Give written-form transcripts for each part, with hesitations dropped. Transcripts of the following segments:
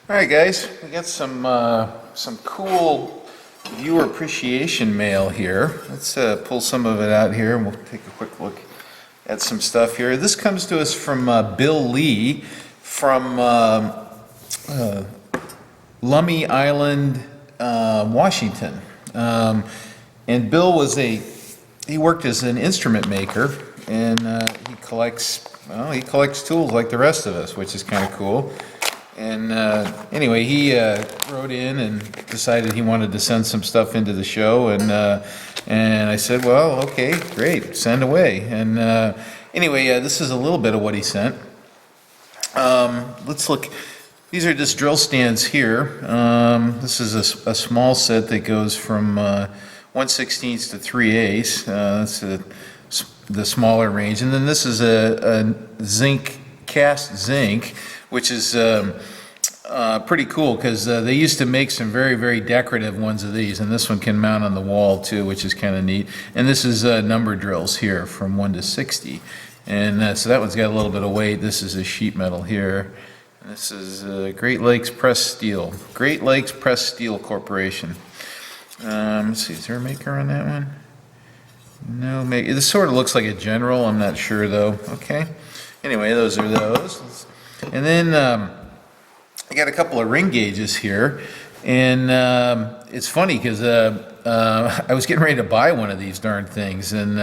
All right, guys, we got some cool viewer appreciation mail here. Let's pull some of it out here, and we'll take a quick look at some stuff here. This comes to us from Bill Lee from Lummi Island, Washington. And Bill was he worked as an instrument maker, and he collects tools like the rest of us, which is kind of cool. And anyway, he wrote in and decided he wanted to send some stuff into the show, and I said, well, okay, great, send away. And anyway, this is a little bit of what he sent. Let's look. These are just drill stands here. This is a small set that goes from 1/16 to 3/8. That's the smaller range. And then this is a cast zinc, which is pretty cool because they used to make some very, very decorative ones of these, and this one can mount on the wall too, which is kind of neat. And this is number drills here from 1 to 60, and so that one's got a little bit of weight. This is a sheet metal here. And this is Great Lakes Pressed Steel. Great Lakes Pressed Steel Corporation. Let's see, is there a maker on that one? No, maybe. This sort of looks like a General. I'm not sure though. Okay. Anyway, those are those. And then I got a couple of ring gauges here, and it's funny because I was getting ready to buy one of these darn things, and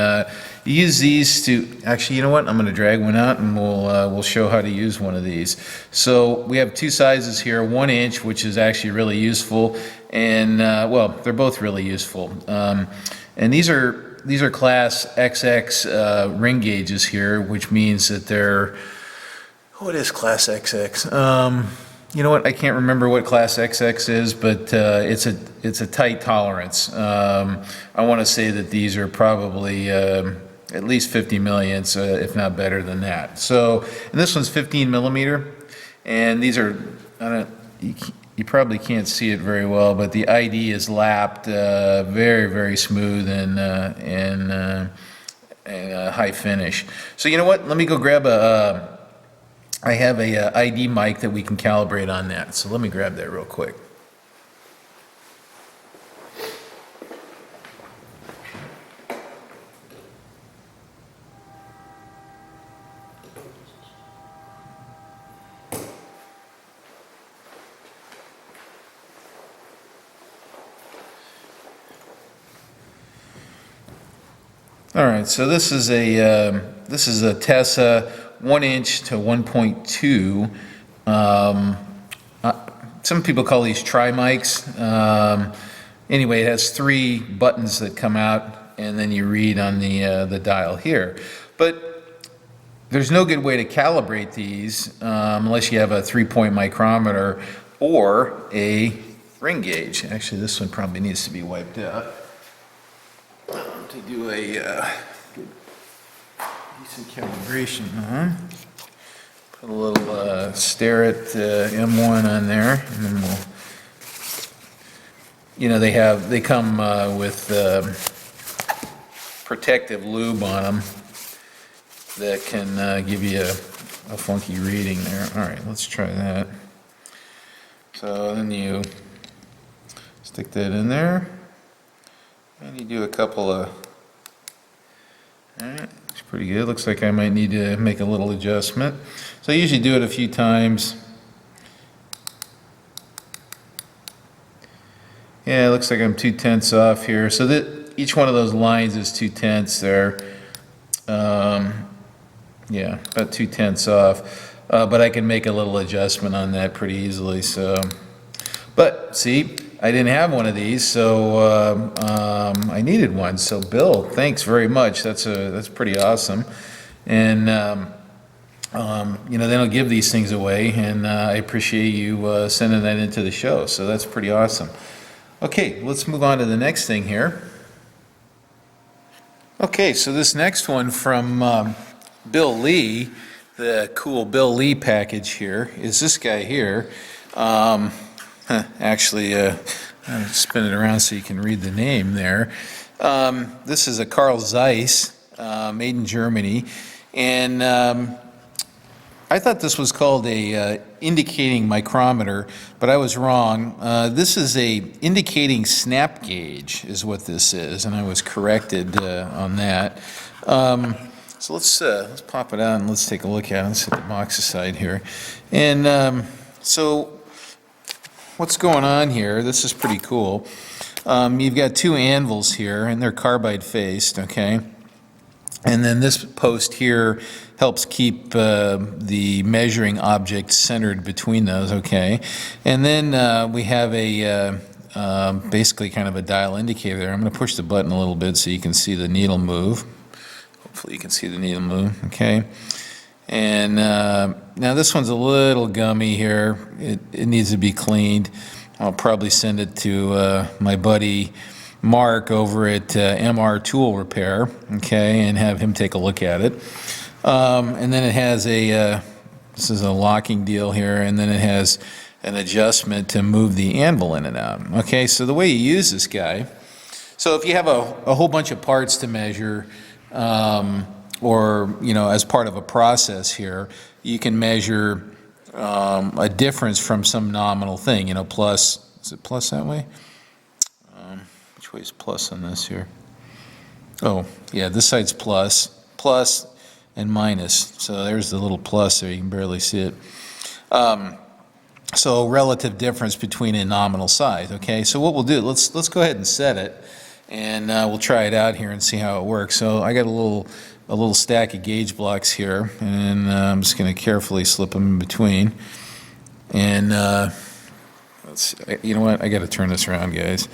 you use these to actually, you know what? I'm going to drag one out, and we'll show how to use one of these. So we have two sizes here: 1 inch, which is actually really useful, and well, they're both really useful. And these are class XX ring gauges here, which means that they're, what is class XX? You know what? I can't remember what class XX is, but it's a tight tolerance. I want to say that these are probably at least 50 millionths, if not better than that. So, and this one's 15 millimeter, and these are, you probably can't see it very well, but the ID is lapped very, very smooth and high finish. So you know what? Let me go grab I have a ID mic that we can calibrate on that. So let me grab that real quick. All right, so this is a Tessa 1 inch to 1.2. Some people call these tri-mics. Anyway, it has 3 buttons that come out, and then you read on the dial here. But there's no good way to calibrate these unless you have a 3-point micrometer or a ring gauge. Actually, this one probably needs to be wiped out to do a decent calibration. Put a little Starrett M1 on there, and then we'll, you know, they come with protective lube on them that can give you a funky reading there. All right, let's try that. So then you stick that in there, and you do a couple of. All right, it's pretty good. Looks like I might need to make a little adjustment. So I usually do it a few times. Yeah, it looks like I'm 2/10 off here. So that each one of those lines is 2/10 there. Yeah, about 2/10 off. But I can make a little adjustment on that pretty easily. So, but see, I didn't have one of these, so I needed one. So Bill, thanks very much. That's pretty awesome. And you know, they don't give these things away, and I appreciate you sending that into the show. So that's pretty awesome. Okay, let's move on to the next thing here. Okay, so this next one from Bill Lee, the cool Bill Lee package here, is this guy here. Actually, I'll spin it around so you can read the name there. This is a Carl Zeiss, made in Germany, and I thought this was called a indicating micrometer, but I was wrong. This is a indicating snap gauge is what this is, and I was corrected on that. So let's pop it out and let's take a look at it. Let's set the box aside here. And so what's going on here, this is pretty cool. You've got two anvils here, and they're carbide faced, okay? And then this post here helps keep the measuring object centered between those, okay? And then we have a basically kind of a dial indicator there. I'm going to push the button a little bit so you can see the needle move. Hopefully you can see the needle move, okay? And now this one's a little gummy here. It needs to be cleaned. I'll probably send it to my buddy Mark over at MR Tool Repair, okay, and have him take a look at it. And then it has this is a locking deal here, and then it has an adjustment to move the anvil in and out. Okay, so the way you use this guy, so if you have a whole bunch of parts to measure, or, you know, as part of a process here, you can measure a difference from some nominal thing, you know, plus, is it plus that way? Which way is plus on this here? Oh, yeah, this side's plus and minus. So there's the little plus there, you can barely see it. So relative difference between a nominal size, okay? So what we'll do, let's go ahead and set it, and we'll try it out here and see how it works. So I got a little stack of gauge blocks here, and I'm just going to carefully slip them in between. And let's see, you know what? I got to turn this around, guys.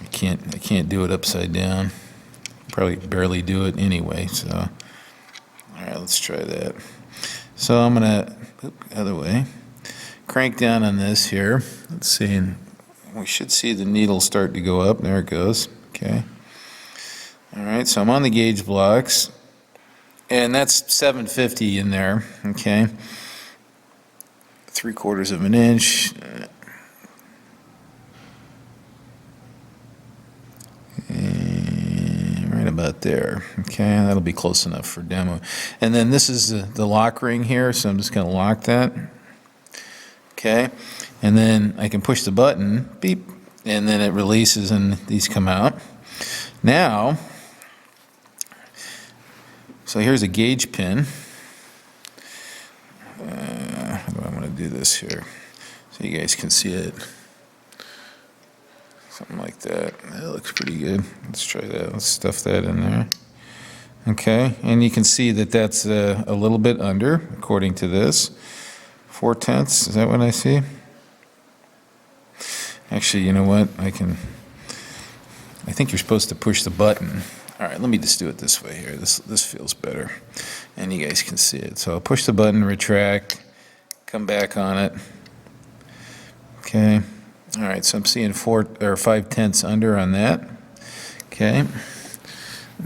I can't do it upside down. Probably barely do it anyway. So, all right, let's try that. So I'm gonna other way. Crank down on this here. Let's see, and we should see the needle start to go up. There it goes. Okay. All right, so I'm on the gauge blocks, and that's 750 in there. Okay. 3/4 of an inch. Right about there. Okay, that'll be close enough for demo. And then this is the lock ring here, so I'm just going to lock that. Okay, and then I can push the button, beep, and then it releases and these come out. Now, so here's a gauge pin. How do I want to do this here so you guys can see it? Something like that. That looks pretty good. Let's try that. Let's stuff that in there. Okay, and you can see that that's a little bit under, according to this. 4/10, is that what I see? Actually, you know what? I think you're supposed to push the button. All right, let me just do it this way here. This feels better, and you guys can see it. So I'll push the button, retract, come back on it. Okay. All right, so I'm seeing 4 or 5/10 under on that. Okay.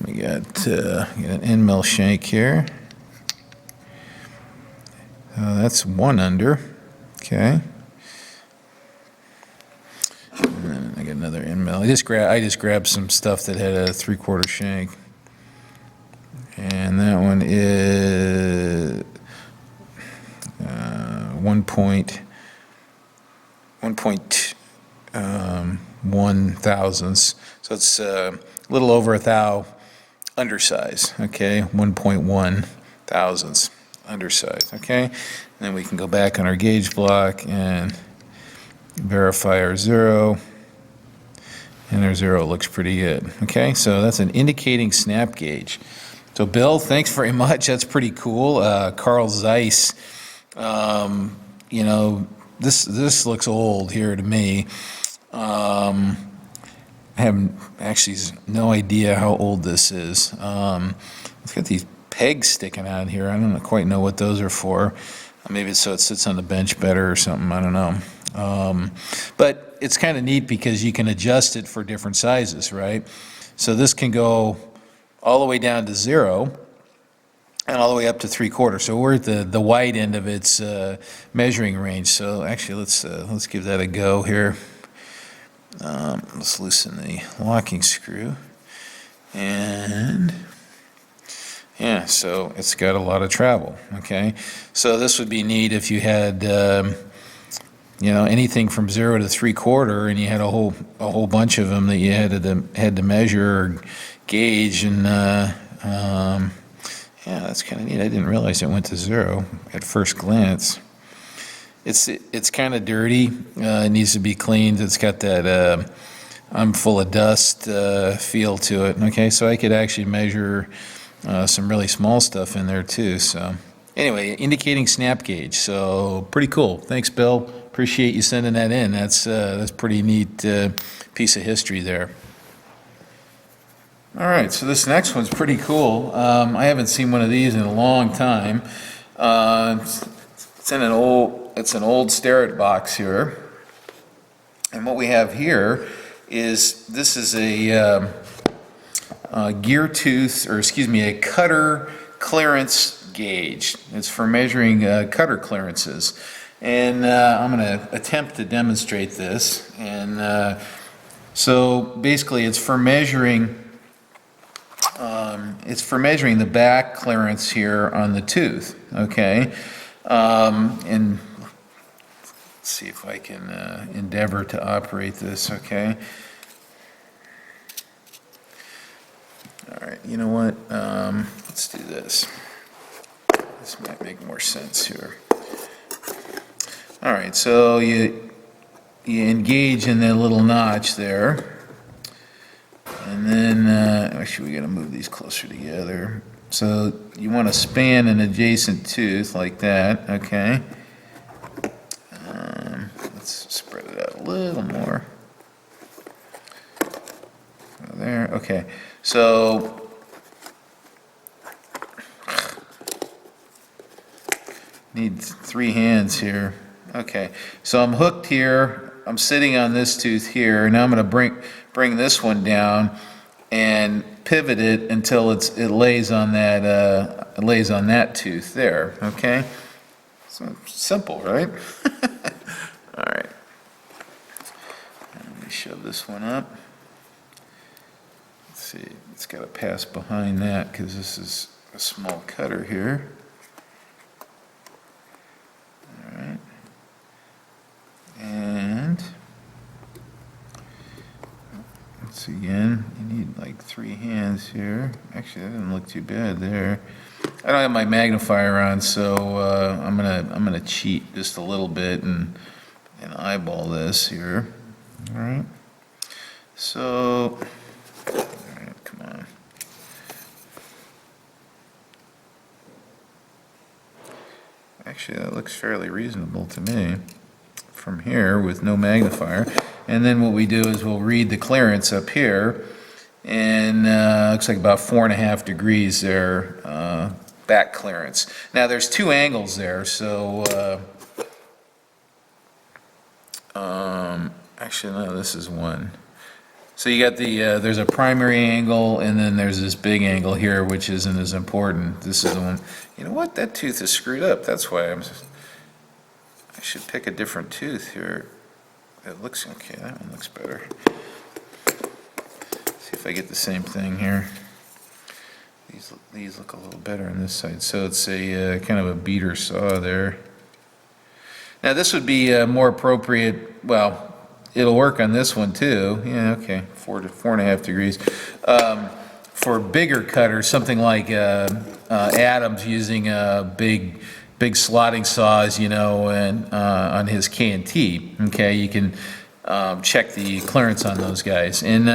We got an end mill shank here. That's 1 under. Okay. And then I got another end mill. I just grabbed some stuff that had a 3/4 shank. And that one is 1.1 thousandths. So it's a little over a thou undersize. Okay, 1.1 thousandths undersize. Okay, and then we can go back on our gauge block and verify our 0. And our 0 looks pretty good. Okay, so that's an indicating snap gauge. So Bill, thanks very much. That's pretty cool. Carl Zeiss. You know, this looks old here to me. I have actually no idea how old this is. It's got these pegs sticking out here. I don't quite know what those are for. Maybe it's so it sits on the bench better or something. I don't know. But it's kind of neat because you can adjust it for different sizes, right? So this can go all the way down to 0 and all the way up to 3/4. So we're at the wide end of its measuring range. So actually, let's give that a go here. Let's loosen the locking screw. And yeah, so it's got a lot of travel, okay? So this would be neat if you had, you know, anything from 0 to 3/4, and you had a whole bunch of them that you had to measure or gauge, and yeah, that's kind of neat. I didn't realize it went to 0 at first glance. It's kind of dirty. It needs to be cleaned. It's got that I'm full of dust feel to it. Okay, so I could actually measure some really small stuff in there too. So anyway, indicating snap gauge. So pretty cool. Thanks, Bill. Appreciate you sending that in. That's pretty neat piece of history there. All right, so this next one's pretty cool. I haven't seen one of these in a long time. It's an old Starrett box here, and what we have here is this is a gear tooth, or excuse me, a cutter clearance gauge. It's for measuring cutter clearances, and I'm going to attempt to demonstrate this. And so basically, it's for measuring. It's for measuring the back clearance here on the tooth. Okay, and let's see if I can endeavor to operate this. Okay. All right, you know what? Let's do this. This might make more sense here. All right, so you engage in that little notch there, and then actually we got to move these closer together. So you want to span an adjacent tooth like that. Okay. Let's spread it out a little more. There. Okay. So need 3 hands here. Okay, so I'm hooked here. I'm sitting on this tooth here. Now I'm going to bring this one down and pivot it until it lays on that tooth there. Okay, so simple, right? All right. Let me shove this one up. Let's see, it's got to pass behind that because this is a small cutter here. All right. And once again, you need like 3 hands here. Actually, that didn't look too bad there. I don't have my magnifier on, so I'm gonna cheat just a little bit and eyeball this here. All right. So, all right, come on. Actually, that looks fairly reasonable to me from here with no magnifier. And then what we do is we'll read the clearance up here, and looks like about 4.5 degrees there, back clearance. Now there's 2 angles there, so actually no, this is one. So you got the there's a primary angle, and then there's this big angle here, which isn't as important. This is the one. You know what? That tooth is screwed up. That's why I should pick a different tooth here. It looks okay. That one looks better. See if I get the same thing here. These look a little better on this side. So it's a kind of a beater saw there. Now this would be more appropriate. Well, it'll work on this one too. Yeah, okay, 4 to 4.5 degrees. For bigger cutters, something like Adam's using big slotting saws, you know, and on his K&T. Okay, you can check the clearance on those guys, and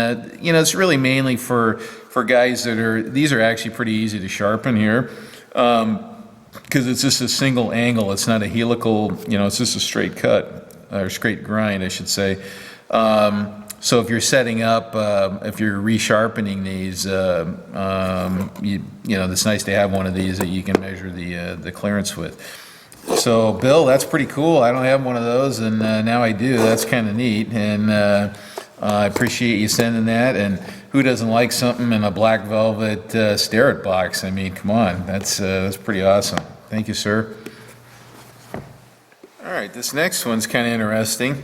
you know, it's really mainly for guys these are actually pretty easy to sharpen here. Because it's just a single angle, it's not a helical, you know, it's just a straight cut, or straight grind, I should say. So if you're setting up, if you're resharpening these, you know, it's nice to have one of these that you can measure the clearance with. So, Bill, that's pretty cool. I don't have one of those, and now I do. That's kind of neat, and I appreciate you sending that. And who doesn't like something in a black velvet Starrett box? I mean, come on, that's pretty awesome. Thank you, sir. All right, this next one's kind of interesting.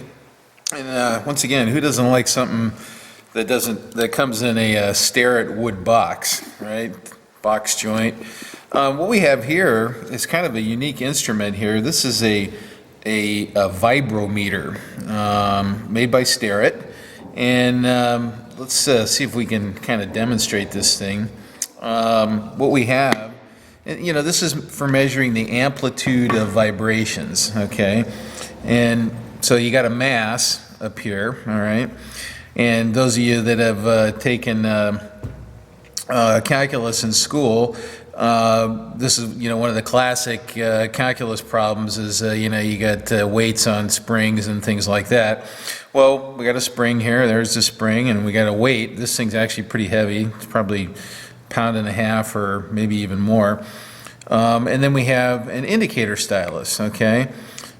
And once again, who doesn't like something that comes in a Starrett wood box, right? Box joint. What we have here is kind of a unique instrument here. This is a vibrometer made by Starrett, and let's see if we can kind of demonstrate this thing. What we have, this is for measuring the amplitude of vibrations, okay? And so you got a mass up here, all right? And those of you that have taken calculus in school, this is, one of the classic calculus problems is, you got weights on springs and things like that. Well, we got a spring here, there's the spring, and we got a weight. This thing's actually pretty heavy. It's probably 1.5 pounds or maybe even more. And then we have an indicator stylus, okay?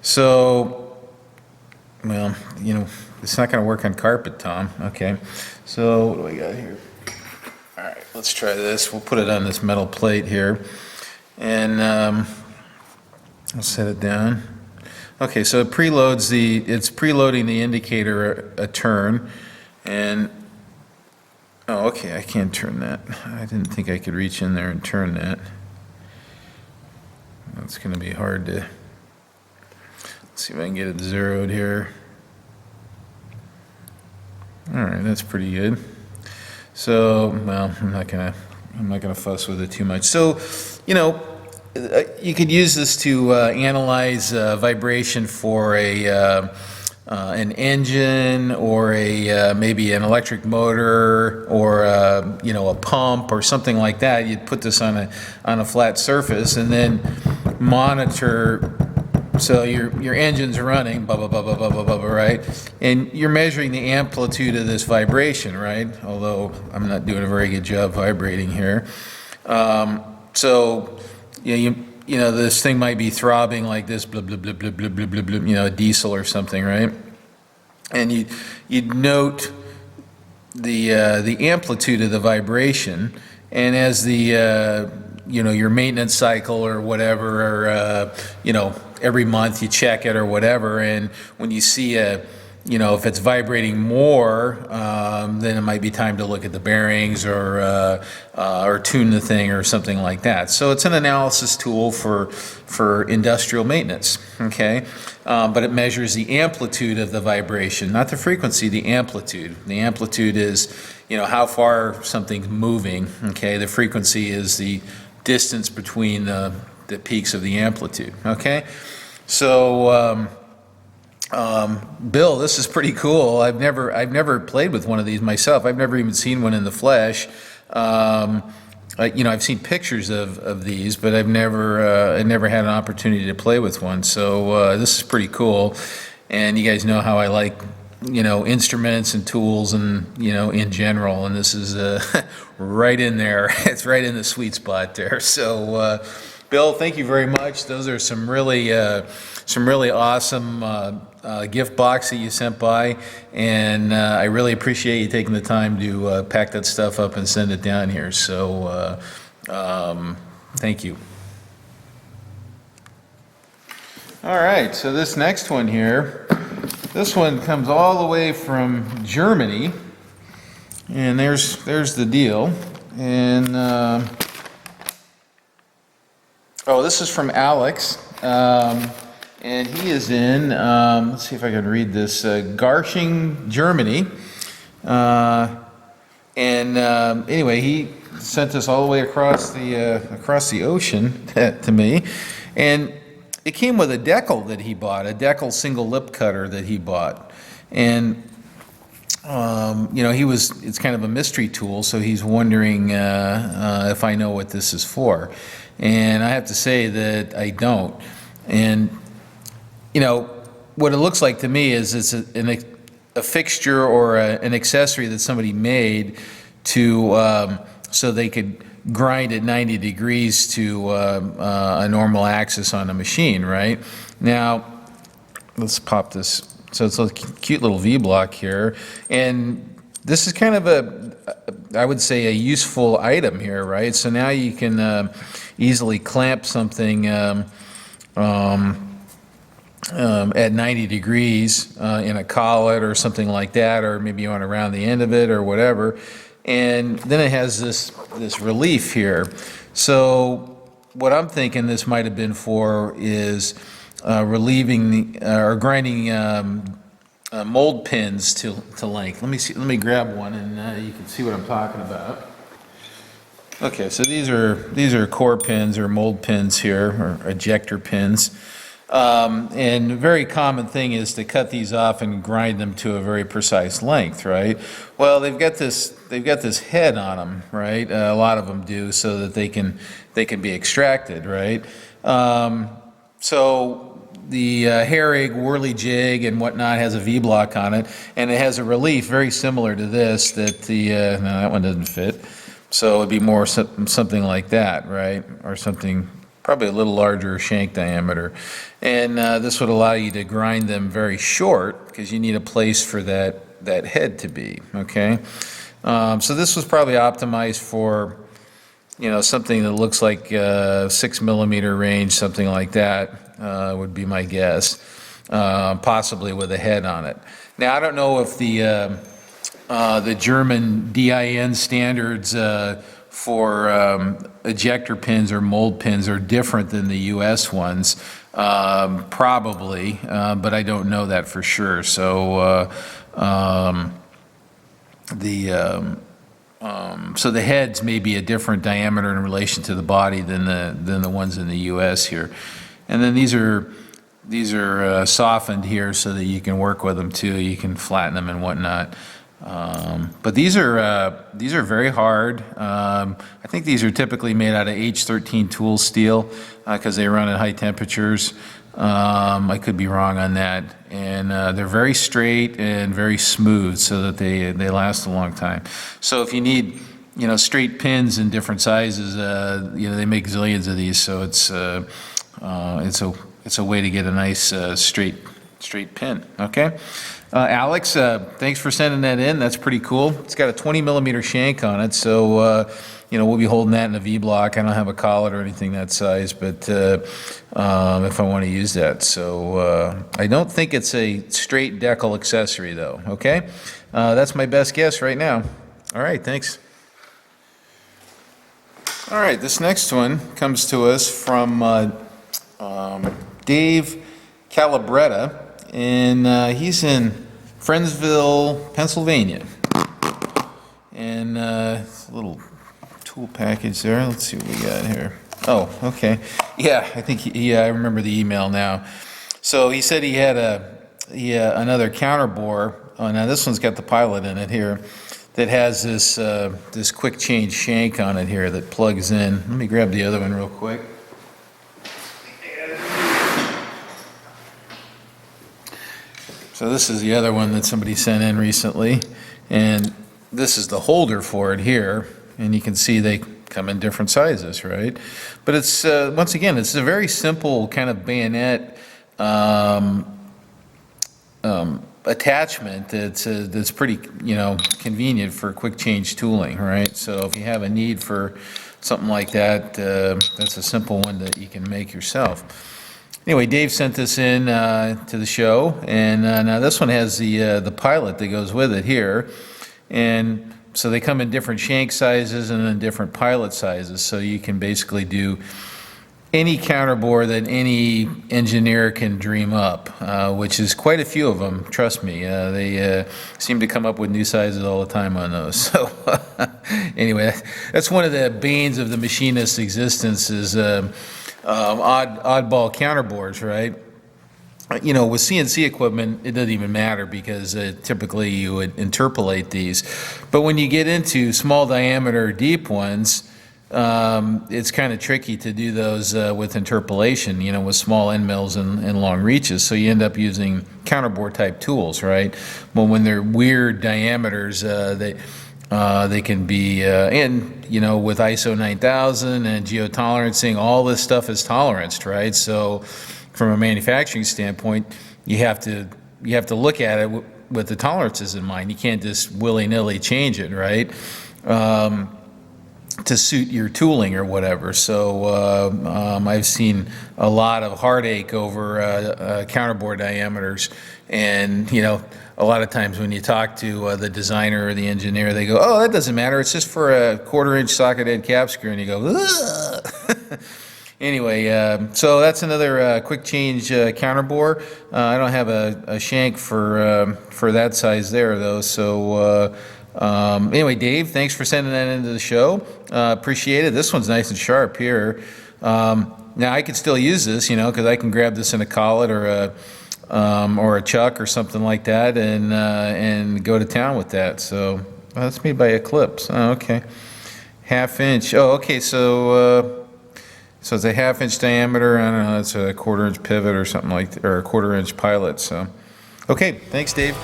So, well, it's not going to work on carpet, Tom. Okay, so what do we got here? All right, let's try this. We'll put it on this metal plate here, and I'll set it down. Okay, so it's preloading the indicator a turn, and oh, okay, I can't turn that. I didn't think I could reach in there and turn that. That's going to be hard to. Let's see if I can get it zeroed here. All right, that's pretty good. So, well, I'm not gonna fuss with it too much. So, you could use this to analyze vibration for an engine or maybe an electric motor or a pump or something like that. You'd put this on a flat surface and then monitor. So your engine's running, blah, blah, blah, blah, blah, blah, blah, right? And you're measuring the amplitude of this vibration, right? Although I'm not doing a very good job vibrating here. So, this thing might be throbbing like this, blah, blah, blah, blah, blah, blah, blah, blah, a diesel or something, right? And you'd note the amplitude of the vibration, and as the your maintenance cycle or whatever, or every month you check it or whatever, and when you see if it's vibrating more, then it might be time to look at the bearings or tune the thing or something like that. So it's an analysis tool for industrial maintenance, okay? But it measures the amplitude of the vibration, not the frequency, the amplitude. The amplitude is, how far something's moving, okay? The frequency is the distance between the peaks of the amplitude, okay? So, Bill, this is pretty cool. I've never played with one of these myself. I've never even seen one in the flesh. I've seen pictures of these, but I've never had an opportunity to play with one. So this is pretty cool. And you guys know how I like, instruments and tools and, in general. And this is right in there. It's right in the sweet spot there. So, Bill, thank you very much. Those are some really awesome gift box that you sent by, and I really appreciate you taking the time to pack that stuff up and send it down here. So, thank you. All right, so this next one here, this one comes all the way from Germany, and there's the deal, and this is from Alex. And he is in, let's see if I can read this, Garchnig, Germany. Anyway, he sent this all the way across the ocean to me. And it came with a Deckel that he bought, a Deckel single lip cutter that he bought. And, it's kind of a mystery tool, so he's wondering if I know what this is for. And I have to say that I don't. And what it looks like to me is it's a fixture or an accessory that somebody made to so they could grind at 90 degrees to a normal axis on a machine, right? Now, let's pop this. So it's a cute little V-block here, and this is kind of I would say a useful item here, right? So now you can easily clamp something at 90 degrees in a collet or something like that, or maybe you want to round the end of it or whatever. And then it has this relief here. So what I'm thinking this might have been for is relieving or grinding mold pins to length. Let me grab one and you can see what I'm talking about. Okay, so these are core pins or mold pins here, or ejector pins. And a very common thing is to cut these off and grind them to a very precise length, right? Well, they've got this head on them, right? A lot of them do, so that they can be extracted, right? So the Herrig, Whirly Jig, and whatnot has a V-block on it, and it has a relief very similar to this. That no, that one doesn't fit. So it'd be more something like that, right? Or something. Probably a little larger shank diameter. And this would allow you to grind them very short because you need a place for that head to be, okay? So this was probably optimized for, something that looks like 6 millimeter range, something like that would be my guess, possibly with a head on it. Now, I don't know if the German DIN standards for ejector pins or mold pins are different than the US ones, probably, but I don't know that for sure. So so the heads may be a different diameter in relation to the body than the ones in the US here. And then these are softened here so that you can work with them too. You can flatten them and whatnot. But these are very hard. I think these are typically made out of H13 tool steel because they run at high temperatures. I could be wrong on that. And they're very straight and very smooth so that they last a long time. So if you need, straight pins in different sizes, they make zillions of these. So it's a way to get a nice straight pin. Okay. Alex, thanks for sending that in. That's pretty cool. It's got a 20 millimeter shank on it, so we'll be holding that in a V-block. I don't have a collet or anything that size, but if I want to use that. So I don't think it's a straight Deckel accessory, though. Okay, that's my best guess right now. All right, thanks. All right, this next one comes to us from Dave Calabretta, and he's in Friendsville, Pennsylvania. And it's a little tool package there. Let's see what we got here. Oh, okay. Yeah, I think I remember the email now. So he said he had another counterbore. Oh, now this one's got the pilot in it here that has this quick change shank on it here that plugs in. Let me grab the other one real quick. So this is the other one that somebody sent in recently, and this is the holder for it here, and you can see they come in different sizes, right? But it's, once again, it's a very simple kind of bayonet attachment that's pretty, convenient for quick change tooling, right? So if you have a need for something like that, that's a simple one that you can make yourself. Anyway, Dave sent this in to the show, and now this one has the pilot that goes with it here, and so they come in different shank sizes and then different pilot sizes, so you can basically do any counterbore that any engineer can dream up, which is quite a few of them, trust me. They seem to come up with new sizes all the time on those. So anyway, that's one of the banes of the machinist's existence is oddball counterbores, right? With CNC equipment, it doesn't even matter because typically you would interpolate these. But when you get into small diameter, deep ones, it's kind of tricky to do those with interpolation, with small end mills and long reaches. So you end up using counterbore type tools, right? Well, when they're weird diameters, they can be, with ISO 9000 and geotolerancing, all this stuff is toleranced, right? So from a manufacturing standpoint, you have to look at it with the tolerances in mind. You can't just willy-nilly change it, right? to suit your tooling or whatever. So I've seen a lot of heartache over counterbore diameters, and a lot of times when you talk to the designer or the engineer, they go, "Oh, that doesn't matter. It's just for a 1/4-inch socket head cap screw," and you go, "Ugh." Anyway, so that's another quick change counterbore. I don't have a shank for that size there though. So anyway, Dave, thanks for sending that into the show. Appreciate it. This one's nice and sharp here. Now I could still use this, because I can grab this in a collet or a chuck or something like that, and go to town with that. So that's made by Eclipse. Oh, okay, 1/2 inch. Oh, okay. So it's a 1/2 inch diameter. I don't know. It's a 1/4 inch pivot or something like that, or a 1/4 inch pilot. So, okay. Thanks, Dave.